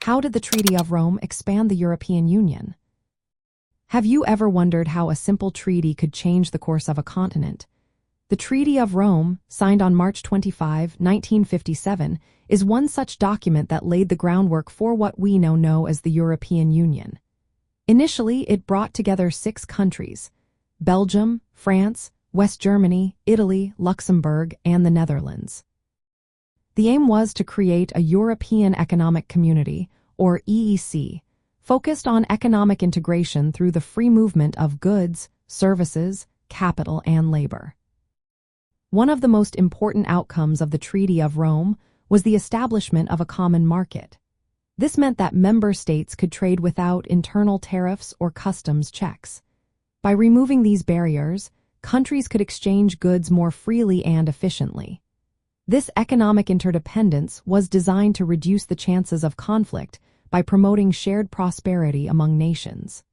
How did the Treaty of Rome expand the European Union? Have you ever wondered how a simple treaty could change the course of a continent? The Treaty of Rome, signed on March 25, 1957, is one such document that laid the groundwork for what we now know as the European Union. Initially, it brought together 6 countries: Belgium, France, West Germany, Italy, Luxembourg, and the Netherlands. The aim was to create a European Economic Community, or EEC, focused on economic integration through the free movement of goods, services, capital, and labor. One of the most important outcomes of the Treaty of Rome was the establishment of a common market. This meant that member states could trade without internal tariffs or customs checks. By removing these barriers, countries could exchange goods more freely and efficiently. This economic interdependence was designed to reduce the chances of conflict by promoting shared prosperity among nations.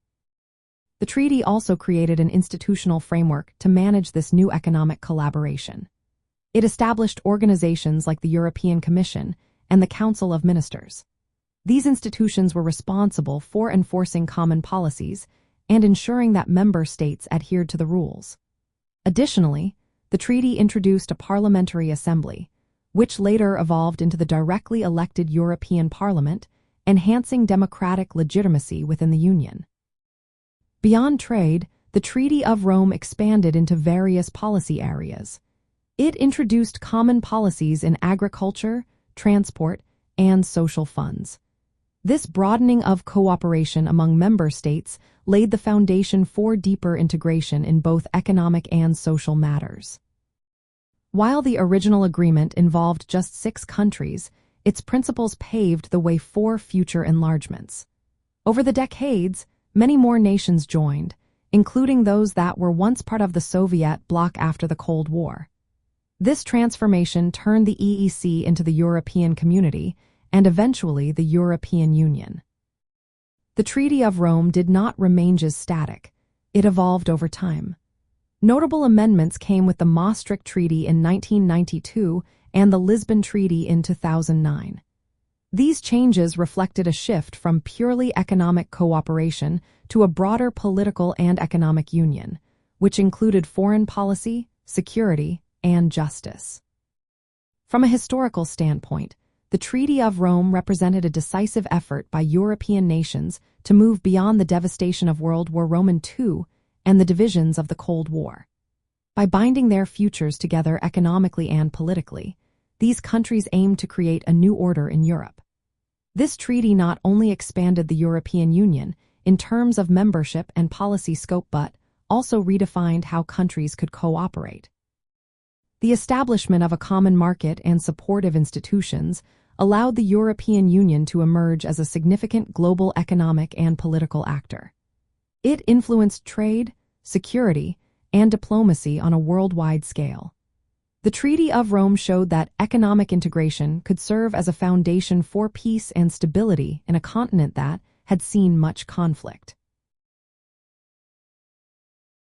The treaty also created an institutional framework to manage this new economic collaboration. It established organizations like the European Commission and the Council of Ministers. These institutions were responsible for enforcing common policies and ensuring that member states adhered to the rules. Additionally, the treaty introduced a parliamentary assembly, which later evolved into the directly elected European Parliament, enhancing democratic legitimacy within the Union. Beyond trade, the Treaty of Rome expanded into various policy areas. It introduced common policies in agriculture, transport, and social funds. This broadening of cooperation among member states laid the foundation for deeper integration in both economic and social matters. While the original agreement involved just 6 countries, its principles paved the way for future enlargements. Over the decades, many more nations joined, including those that were once part of the Soviet bloc after the Cold War. This transformation turned the EEC into the European Community and eventually the European Union. The Treaty of Rome did not remain just static. It evolved over time. Notable amendments came with the Maastricht Treaty in 1992 and the Lisbon Treaty in 2009. These changes reflected a shift from purely economic cooperation to a broader political and economic union, which included foreign policy, security, and justice. From a historical standpoint, the Treaty of Rome represented a decisive effort by European nations to move beyond the devastation of World War II and the divisions of the Cold War. By binding their futures together economically and politically, these countries aimed to create a new order in Europe. This treaty not only expanded the European Union in terms of membership and policy scope but also redefined how countries could cooperate. The establishment of a common market and supportive institutions allowed the European Union to emerge as a significant global economic and political actor. It influenced trade, security, and diplomacy on a worldwide scale. The Treaty of Rome showed that economic integration could serve as a foundation for peace and stability in a continent that had seen much conflict.